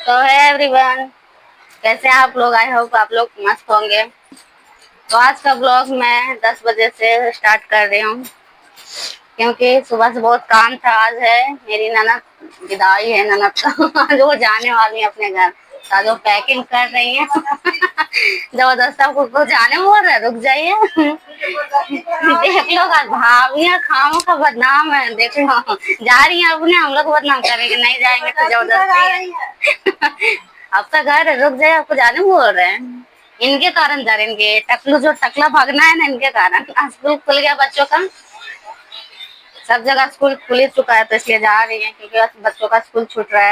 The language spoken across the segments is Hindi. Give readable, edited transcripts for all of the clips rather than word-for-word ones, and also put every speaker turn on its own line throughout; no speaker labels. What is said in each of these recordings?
तो है एवरीवन, कैसे हैं आप लोग? आई होप आप लोग मस्त होंगे। तो आज का ब्लॉग मैं 10 बजे से स्टार्ट कर रही हूँ क्योंकि सुबह से बहुत काम था। आज है मेरी ननद, विदाई है ननद का। आज वो जाने वाली है अपने घर। आज वो पैकिंग कर रही है। जबरदस्त आपको जाने बोल रहे, रुक जाइए। देख लो भाभियाँ खामों का बदनाम है। देख लो जा रही है अपने, हम लोग को बदनाम करेंगे, नहीं जाएंगे तो जबरदस्ती है। अब तक घर रुक जाए, आपको जाने बोल रहे हैं। इनके कारण जा रहे हैं, इनके टकलू जो टकला भागना है ना, इनके कारण। स्कूल खुल गया बच्चों का, सब जगह स्कूल खुल चुका है तो इसलिए जा रही है क्योंकि बच्चों का स्कूल छूट रहा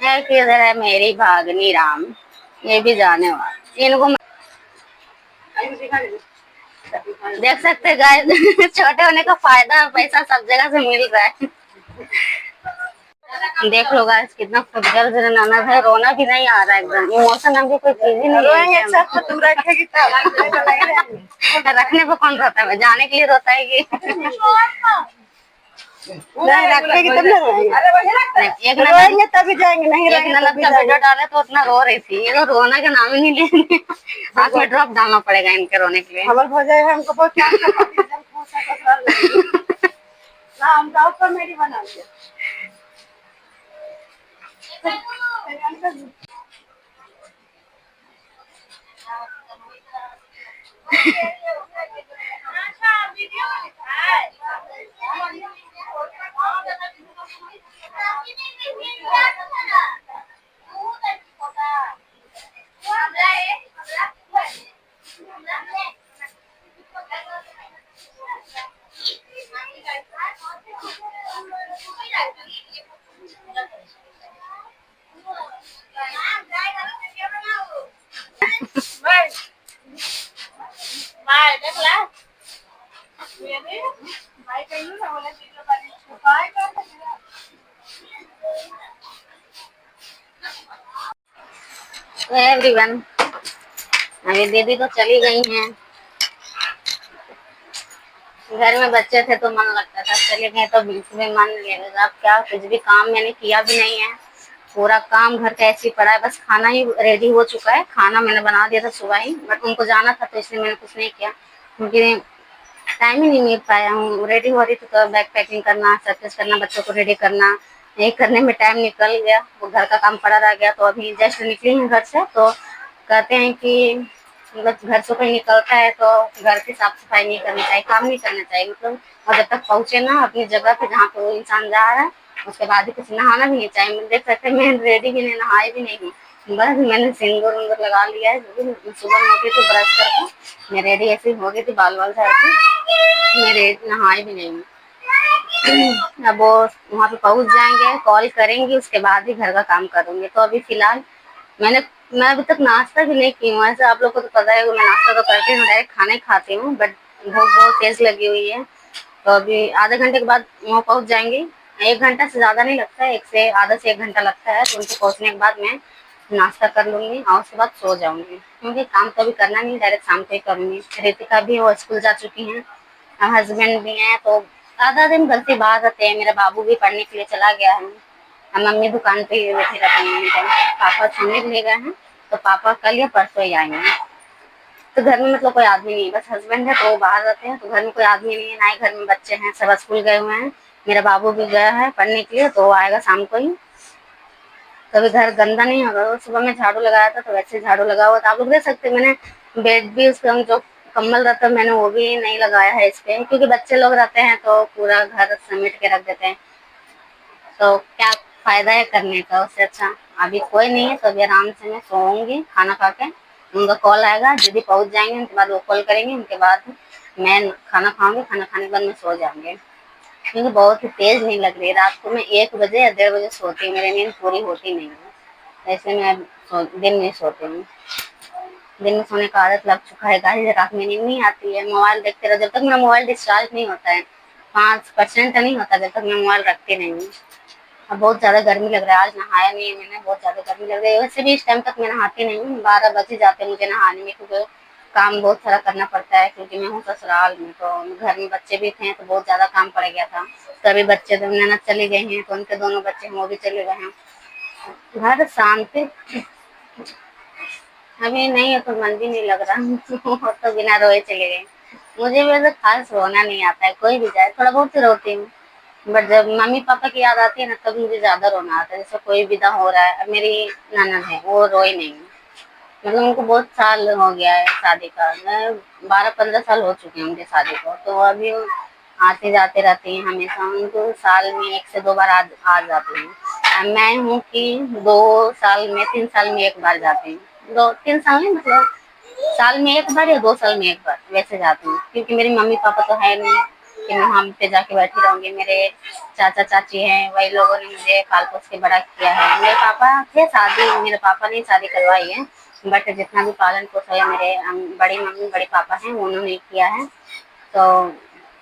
है कि इधर है मेरी भागनी राम, ये भी जाने वाला। इनको देख सकते गाइस। छोटे होने का फायदा, पैसा सब जगह से मिल रहा है। देख लो गाइस कितना खूबसूरत ननद है, रोना भी नहीं आ रहा है, एकदम इमोशन नाम की कोई चीज ही नहीं है। सब तुम रखेगी रखने पे कौन रोता है? जाने के लिए रोता है कि नहीं रखेगी तब ना रोएंगे। एक रोएंगे तभी जाएंगे, नहीं एक ननद का वीडियो डाले तो उतना रो रही थी, ये तो रोना का नाम ही नहीं ले रही। आँख में ड्रॉप डालना पड़ेगा इनके रोने के लिए। खबर हो जाएगा हमको बहुत। हम दाव पर मेरी बना दिया। तो एवरीवन, अभी दीदी तो चली गई हैं। घर में बच्चे थे तो मन लगता था, चले गए तो बिल्कुल भी मन नहीं लगेगा। अब क्या, कुछ भी काम मैंने किया भी नहीं है, पूरा काम घर का ऐसे ही पड़ा है। बस खाना ही रेडी हो चुका है, खाना मैंने बना दिया था सुबह ही, बट उनको जाना था तो इसलिए मैंने कुछ नहीं किया क्योंकि टाइम ही नहीं मिल पाया हूँ। रेडी हो रही थी तो बैग पैकिंग करना, सब कुछ करना, बच्चों को रेडी करना, यही करने में टाइम निकल गया। वो घर का काम पड़ा रह गया। तो अभी जस्ट निकली हूँ घर से, तो कहते हैं कि मतलब घर से कोई निकलता है तो घर की साफ सफाई नहीं करनी चाहिए, काम नहीं करना चाहिए मतलब। और जब तक पहुंचे ना अपनी जगह पे जहाँ पे वो इंसान जा रहा है, उसके बाद ही कुछ नहाना भी नहीं चाहिए। मैं देख सकते मैं रेडी भी नहीं, नहाए भी नहीं हूँ, बस मैंने सिंदूर उंदूर लगा लिया है। सुबह में उठी थी ब्रश करके, मैं रेडी ऐसे हो गई थी, बाल बाल झाड़ के, मैं रेडी नहाए भी नहीं हूँ। अब वो वहाँ पे पहुँच जाएंगे, कॉल करेंगे, उसके बाद ही घर का काम करूँगी। तो अभी फिलहाल मैं अभी तक नाश्ता भी नहीं की हूँ। ऐसे आप लोग को तो पता है, मैं नाश्ता तो करती हूँ, डायरेक्ट खाना ही खाती हूँ, बट भूख बहुत तेज लगी हुई है। तो अभी आधे घंटे के बाद वहाँ पहुँच जाएंगे। 1 घंटा से ज़्यादा नहीं लगता है, आधा से 1 घंटा लगता है। तो उनके पहुँचने के बाद मैं नाश्ता कर लूँगी और उसके बाद सो जाऊँगी क्योंकि काम तो अभी करना नहीं, डायरेक्ट शाम को ही करूँगी। रितिका भी वो स्कूल जा चुकी हैं, हस्बैंड भी हैं, तो आधा दिन घर से बाहर रहते हैं। मेरा बाबू भी पढ़ने के लिए चला गया है, मम्मी दुकान पे ही बैठी रहती हैं। पापा छूने के लिए गए हैं, तो पापा कल या परसों ही आएंगे। तो घर में मतलब कोई आदमी नहीं है, बस हस्बैंड है तो वो बाहर रहते हैं, तो घर में कोई आदमी नहीं है, ना ही घर में बच्चे हैं, सब स्कूल गए हुए हैं। मेरा बाबू भी गया है पढ़ने के लिए, तो वो आएगा शाम को ही। तभी घर गंदा नहीं होगा। तो सुबह में झाड़ू लगाया था तो वैसे झाड़ू लगा हुआ था, आप लोग देख सकते हैं। मैंने बेड भी उसका जो कम्बल रहता है मैंने वो भी नहीं लगाया है इस पे, क्योंकि बच्चे लोग रहते हैं तो पूरा घर समेट के रख देते हैं, तो क्या फायदा है करने का। उससे अच्छा अभी कोई नहीं है तो अभी आराम से मैं सोऊंगी खाना खा के। उनका कॉल आएगा, दीदी पहुंच जाएंगे, उनके बाद वो कॉल करेंगे, उनके बाद मैं खाना खाऊंगी, खाना खाने के बाद मैं सो जाऊंगी क्योंकि बहुत ही तेज नींद लग रही है। रात को मैं 1 बजे या 1:30 बजे सोती हूँ, मेरी नींद पूरी होती नहीं है। ऐसे मैं दिन में सोती हूँ, दिन में सोने का आदत लग चुका है गाइस। रात में नींद नहीं आती है, मोबाइल देखते रहो। जब तक मेरा मोबाइल डिस्चार्ज नहीं होता है, 5% नहीं होता, जब तक मैं मोबाइल रखती नहीं हूँ। अब बहुत ज्यादा गर्मी लग रहा है, आज नहाया नहीं है मैंने, बहुत ज्यादा गर्मी लग रही है। वैसे भी इस टाइम तक मैं नहाती नहीं हूँ, 12 बज ही जाते हैं मुझे नहाने में, क्योंकि काम बहुत सारा करना पड़ता है क्योंकि मैं हूँ ससुराल में। तो घर में बच्चे भी थे तो बहुत ज्यादा काम पड़ गया था। तभी बच्चे तो ननद चली गई हैं तो उनके दोनों बच्चे हैं वो भी चले गए हैं, घर शांति अभी नहीं है तो मन भी नहीं लग रहा। वो तो बिना रोए चले गए। मुझे वैसे खास रोना नहीं आता है, कोई भी जाए थोड़ा बहुत ही रोती हूँ। बट जब मम्मी पापा की याद आती है ना तब मुझे ज्यादा रोना आता है। जैसे कोई विदा हो रहा है, अब मेरी ननद है वो रोई नहीं, मतलब उनको बहुत साल हो गया है शादी का, मैं 12-15 साल हो चुके हैं उनके शादी को, तो अभी वो आते जाते रहती हैं हमेशा। उनको साल में 1 से 2 बार आ जाती हैं। मैं हूँ कि 2 साल में 3 साल में एक बार जाती हूँ, 2-3 साल नहीं, मतलब साल में एक बार या 2 साल में एक बार वैसे जाती हूँ, क्योंकि मेरे मम्मी पापा तो है नहीं कि मैं वहाँ पे जाके बैठी रहूंगी। मेरे चाचा चाची हैं, वही लोगों ने मुझे पाल पोस के बड़ा किया है। मेरे पापा थे, शादी मेरे पापा ने शादी करवाई है, बट जितना भी पालन पोषण है मेरे बड़ी मम्मी बड़े पापा हैं उन्होंने किया है। तो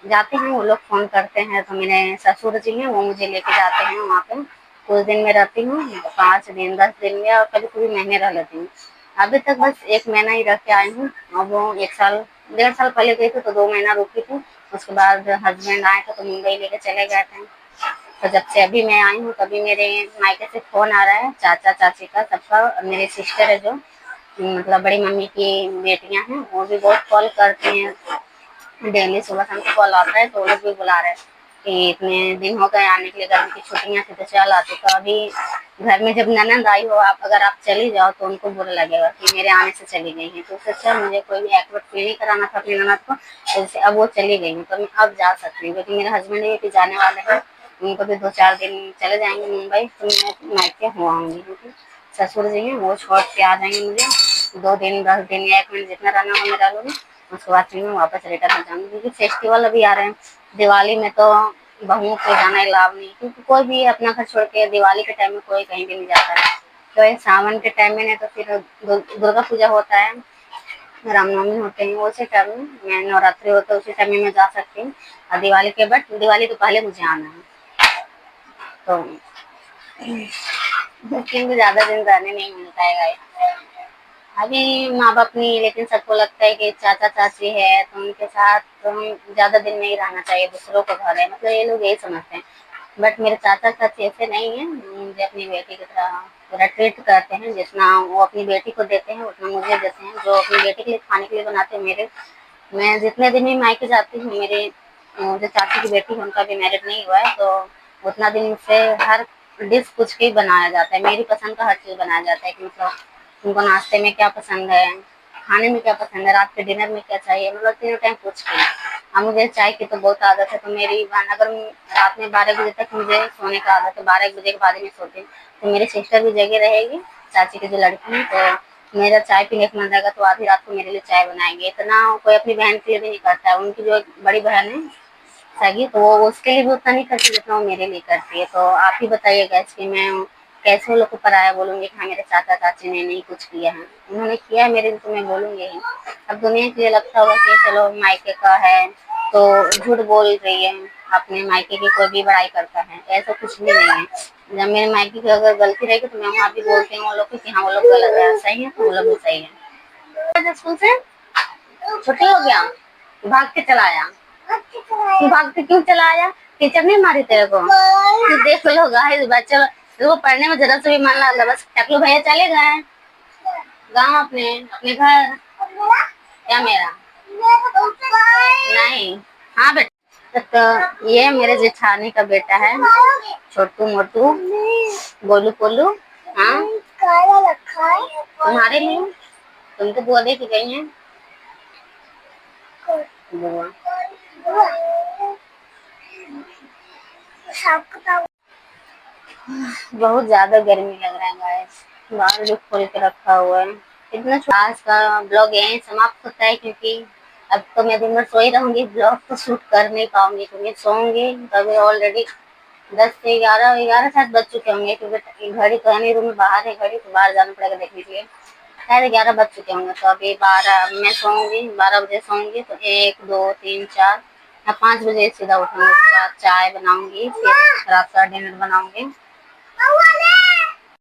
जाते हैं वो लोग, फोन करते हैं तो मेरे ससुर जी हैं वो मुझे लेके जाते हैं वहाँ पे। कुछ दिन में रहती हूँ, 5 दिन 10 दिन में, और कभी कभी महीने रह लेती हूँ। अभी तक बस 1 महीना ही रह के आई हूँ। और वो 1 साल 1.5 साल पहले गई थी तो 2 महीना रुकी थी। उसके बाद हस्बैंड आए थे तो मुंबई लेके चले गए थे। तो जब से अभी मैं आई हूँ तभी मेरे मायके से फोन आ रहा है, चाचा चाची का सबका। और मेरी सिस्टर है जो, मतलब बड़ी मम्मी की बेटियां हैं, वो भी बहुत कॉल करती हैं। डेली सुबह शाम को कॉल आता है, तो वो लोग भी बुला रहे हैं कि इतने दिन हो गए आने के लिए, गर्मी की छुट्टियां थी तो चल आते। तो अभी घर में जब ननद आई हो आप, अगर आप चली जाओ तो उनको बुरा लगेगा कि मेरे आने से चली गई हैं। तो उससे अच्छा मुझे कोई भी एक्वर्ड फील नहीं कराना था अपनी ननद को। तो जैसे अब वो चली गई हैं तो मैं अब जा सकती हूँ, क्योंकि मेरे हस्बैंड भी जाने वाले हैं। उनको भी 2-4 दिन चले जाएंगे मुंबई, तो मैं मायके हो आऊंगी, क्योंकि ससुर जी हैं वो छोड़ के आ जाएंगे मुझे। 2 दिन 10 दिन या 1 महीने जितना रहना हो मैं रह लूंगी। उसके बाद फिर मैं वापस रिटर्न हो जाऊंगी, क्योंकि फेस्टिवल अभी आ रहे हैं। दिवाली में तो बहुओं को जाना अलाउ नहीं, क्योंकि कोई भी अपना घर छोड़ के दिवाली के टाइम में कोई कहीं भी नहीं जाता है। तो ये सावन के टाइम में नहीं तो फिर दुर्गा पूजा होता है, रामनवमी होते हैं, उसी टाइम में मैं, नवरात्रि होता है उसी टाइम में मैं जा सकती हूँ। और दिवाली के बाद, दिवाली तो पहले मुझे आना है। तो मुस्लिम भी ज्यादा दिन रहने नहीं मिलता है गाइस। अभी माँ बाप नहीं, लेकिन सबको लगता है कि चाचा चाची है तो उनके साथ तो हम ज्यादा दिन नहीं रहना चाहिए, दूसरों को घर है, मतलब ये लोग यही समझते हैं। बट मेरे चाचा चाची ऐसे नहीं है, मुझे अपनी बेटी की तरह पूरा ट्रीट करते हैं। जितना वो अपनी बेटी को देते हैं उतना मुझे देते हैं। जो अपनी बेटी के लिए खाने के लिए बनाते हैं मेरे, मैं जितने दिन भी मायके जाती हूँ, मेरे जो चाची की बेटी है उनका भी मैरिज नहीं हुआ है, तो उतना दिन से हर डिश पूछ के ही बनाया जाता है। मेरी पसंद का हर चीज बनाया जाता है, कि मतलब उनको नाश्ते में क्या पसंद है, खाने में क्या पसंद है, रात के डिनर में क्या चाहिए, मतलब तीनों टाइम पूछ के। अब मुझे चाय की तो बहुत आदत है, तो मेरी बहन, अगर रात में 12 बजे तक मुझे सोने का आदत है, 12-1 बजे के बाद ही मैं सोती हूँ, तो मेरी सिस्टर भी जगी रहेगी, चाची की जो लड़की है। तो मेरा चाय पीने का मन रहेगा तो आधी रात को मेरे लिए चाय बनाएंगे। इतना कोई अपनी बहन के लिए भी नहीं करता है। उनकी जो एक बड़ी बहन है सगी, तो वो उसके लिए भी उतना नहीं करती जितना वो मेरे लिए करती है। तो आप ही बताइएगा इसकी मैं कैसे वो लोग को पराया बोलूंगी कि हाँ मेरे चाचा चाची ने नहीं कुछ किया है, उन्होंने किया है मेरे लिए तो मैं बोलूंगी ही। अब दुनिया के लिए लगता होगा कि चलो मायके का है तो झूठ बोल रही है, अपने मायके की कोई भी बड़ाई करता है, ऐसा कुछ भी नहीं है। जब मेरे मायके की अगर गलती रहेगी तो मैं वहाँ भी बोलती हूँ वो लोग को कि हाँ वो लोग गलत है, सही है तो वो लोग भी सही है। स्कूल से छुट्टी हो गया, भाग के चला आया। तू भाग के क्यों चला आया? टीचर नहीं मारी तेरे को? तू देख लो गाइस, बच्चे देखो पढ़ने में जरा से भी मन लगता, बस टकलू भैया चले गए गाँव अपने अपने घर। क्या मेरा नहीं? हाँ बेटा, तो ये मेरे जेठानी का बेटा है, छोटू मोटू गोलू पोलू। हाँ तुम्हारे लिए, तुम तो बुआ दे के गई हैं। बुआ बहुत ज्यादा गर्मी लग रहा है गाइस, बाहर भी खोल के रखा हुआ है। इतना आज का ब्लॉग यहीं समाप्त होता है, क्योंकि अब तो मैं दिन भर सोई रहूंगी, ब्लॉग तो शूट कर नहीं पाऊंगी, क्योंकि सोऊंगी तभी ऑलरेडी 10 से 11 शायद बज चुके होंगे, क्योंकि घड़ी तो है नहीं, रूम में बाहर है घड़ी, तो बाहर जाना पड़ेगा देखने के लिए। शायद 11 बज चुके होंगे। तो अभी 12 मैं सोऊंगी, 12 बजे सोऊंगी तो 1 2 3 4 या 5 बजे सीधा उठूंगी। उसके बाद चाय बनाऊंगी, फिर रात का डिनर बनाऊंगी।